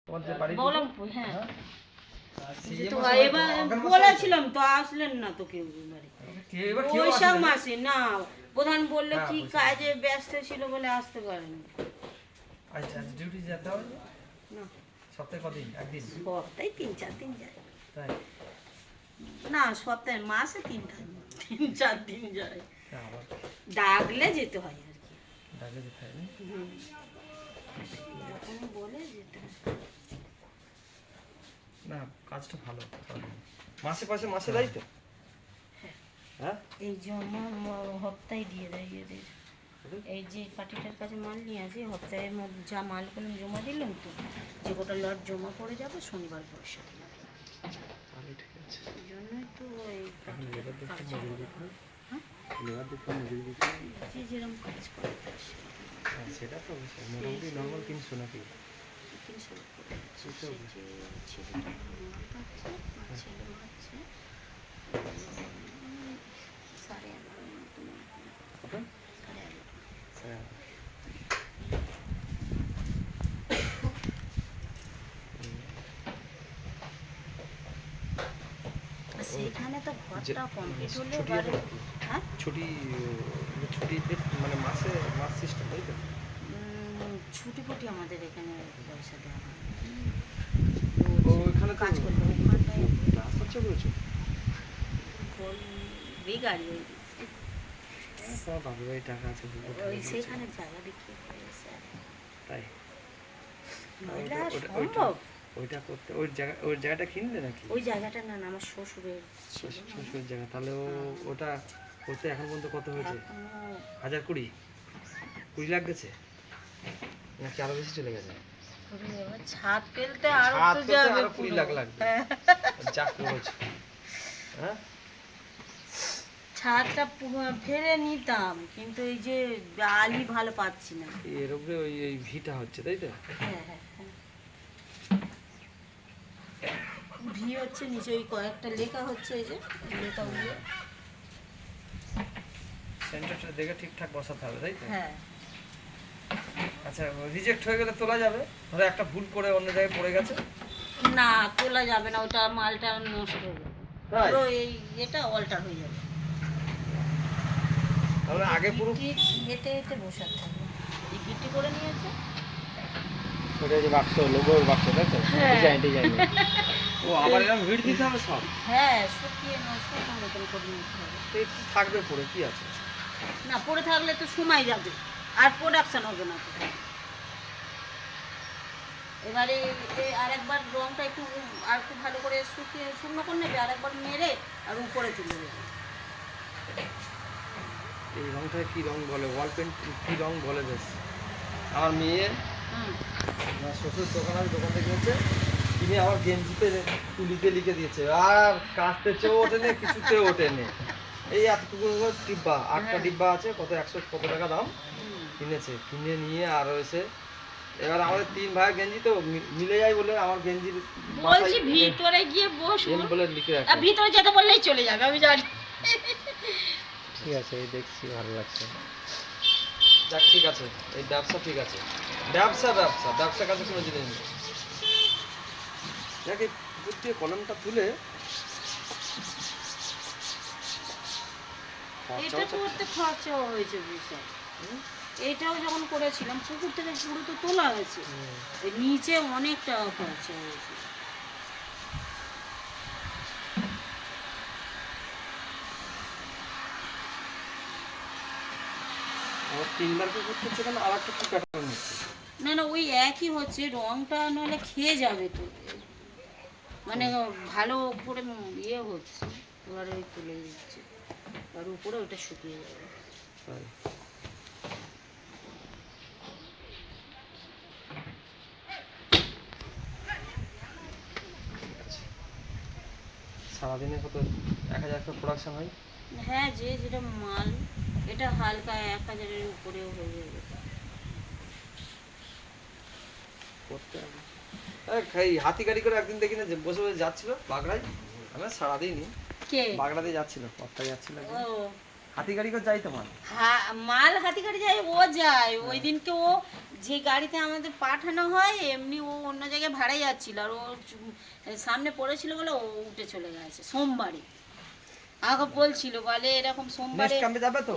তোমার যে বাড়ি বললাম হ্যাঁ তো এবার বলেছিলাম তো আসলেন না তো কেউ বাড়ি বৈশাখ মাসে না প্রধান বললো কি কাজে ব্যস্ত ছিল বলে আসতে পারেনি। আচ্ছা ডিউটি যেতে হবে না সপ্তাহে কদিন একদিন সপ্তাহে 3-4 দিন যায় তাই না সপ্তাহে মাসে 3-4 দিন যায় আবার ডাকলে যেতে হয় আর কি ডাকে যেতে হয় যখন বলে যেতে হয়। না কাজটা ভালো মাসে পাশে মাসে দেয় তো হ্যাঁ এই জমা হপ্তাহে দিয়ে দেয় এদের এই যে পার্টিটার কাছে মাল নিয়ে আসি হপ্তাহের মধ্যে যা মালগুলো জমা দিলাম তো যে গোটা লট জমা পড়ে যাবে শনিবার পয়সা দিয়ে দেবে। তাহলে ঠিক আছে এই জন্যই তো এই যে যেরকম কাজ করে হ্যাঁ সেটা তো অবশ্যই মোটামুটি নর্মাল 300 নাকি 300 করে ছেলেটা মাল পাচ্ছে ছেলে মারছে 11.5 মতো কত 11.5 সেইখানে তো ঘরটা কমপ্লিট হলে এবারে হ্যাঁ ছুটি মানে মাসে মাস সিস্টেম তাই তো ছুটি ফুটি আমাদের এখানে পয়সা দেওয়া হয় ওইখানে কাজ করতে ওখানটায় খরচা করেছো বেগাড়ি বাবু ভাই টাকা আছে ওই সেইখানে জায়গা বিক্রি করেছে তাই নইলে আর সম্ভব ওইটা করতে ওই জায়গাটা কিনলে নাকি ওই জায়গাটা না আমার শ্বশুরের শ্বশুরের জায়গা তাহলে ওটা করতে এখন পর্যন্ত কত হয়েছে 1020 লাখ গেছে নাকি আরো বেশি চলে গেছে ছাদ ফেলতে আরো তো যাবে 20 লাখ লাগবে যা করেছে হ্যাঁ ছাদটা ফেলে নিতাম কিন্তু এই যে আলি ভালো পাচ্ছি না এর উপরে ওই ভিটা হচ্ছে তাই তো হ্যাঁ হ্যাঁ ভি হচ্ছে নিচে ওই কয়েকটা লেখা হচ্ছে এই যে লেখাগুলো সেন্টারটা দেখে ঠিকঠাক বসাতে হবে তাই তো হ্যাঁ আচ্ছা রিজেক্ট হয়ে গেলে তোলা যাবে ধরো একটা ভুল করে অন্য জায়গায় পড়ে গেছে না তোলা যাবে না ওটা মালটা নষ্ট হয়ে যাবে তাই পুরো এই এটা অল্টার হয়ে যাবে তাহলে আগে পুরো হেঁটে হেঁটে বসাতে হবে এই গিটি করে নিয়েছে ওটা যে বাক্স লোগোর বাক্স তাই তো ডিজাইন ও আবার এরকম ভিড় দিতে হবে সব হ্যাঁ শুকিয়ে নষ্ট মতন করে নিতে হবে এই থাকবে পড়ে কি আছে না পড়ে থাকলে তো সময় যাবে আর প্রোডাকশন হবে না এবারে আরেকবার রংটা একটু আর খুব ভালো করে শুকিয়ে শূন্য করে নেবে আরেকবার মেরে আর উপরে তুলে দেবে এই রংটা কি রং বলে ওয়াল পেন্ট কি রং বলে বেশ আমার মেয়ে শ্বশুর দোকান থেকে কিনেছে কিনে আমার গেঞ্জিতে তুলিতে লিখে দিয়েছে আর কাচতে চেয়েও ওঠেনি কিছুতেও ওঠেনি এই এতটুকু ডিব্বা 8টা ডিব্বা আছে কত 100 কত টাকা দাম কিনেছে কিনে নিয়ে আর হয়েছে এবার আমাদের 3 ভাই গেঞ্জি তো মিলে যায় বলে আমার গেঞ্জির বলছি ভিতরে গিয়ে বসুন বলে লিখে রাখা ভিতরে যেতে বললেই চলে যাবে আমি জানি ঠিক আছে এই দেখছি ভালো লাগছে যাক ঠিক আছে এই ব্যবসা ঠিক আছে ব্যবসা কাছে কোনো জিনিস নেই দেখ এই পুকুর দিয়ে কলমটা তুলে এটা করতে খরচা হয়েছে বিশাল এটাও যখন করেছিলাম পুকুর থেকে পুরো তো তোলা হয়েছে নিচে অনেক টাকা খরচা হয়েছে না না ওই একই হচ্ছে রংটা নাহলে খেয়ে যাবে তো মানে ভালো উপরে ইয়ে হচ্ছে এবারে ওই তুলে দিচ্ছে আর উপরে ওটা শুকিয়ে যাবে সারাদিনে কত 1000 টাকা প্রোডাকশন হয় হ্যাঁ যে যেটা মাল এটা হালকা 1000-এর উপরেও হয়ে যাবে করতে হবে হাতি গাড়ি করে একদিন দেখি না যে বসে বসে যাচ্ছিল বাগড়ায় আমি সারাদিনই কে বাগড়াতে যাচ্ছিল পথটায় যাচ্ছিল ও হাতি গাড়ি করে যাই তো মাল মাল হাতি গাড়ি যায় ও যায় ওই দিনকে ও যে গাড়িতে আমাদের পাঠানো হয় এমনি ও অন্য জায়গায় থেকে ভাড়াই যাচ্ছিল আর ও সামনে পড়েছিল বলে ও উঠে চলে গেছে সোমবারে। আমাকে বলছিল বলে এরকম সোমবারে নেক্সট ক্যাম্পে যাবে তো?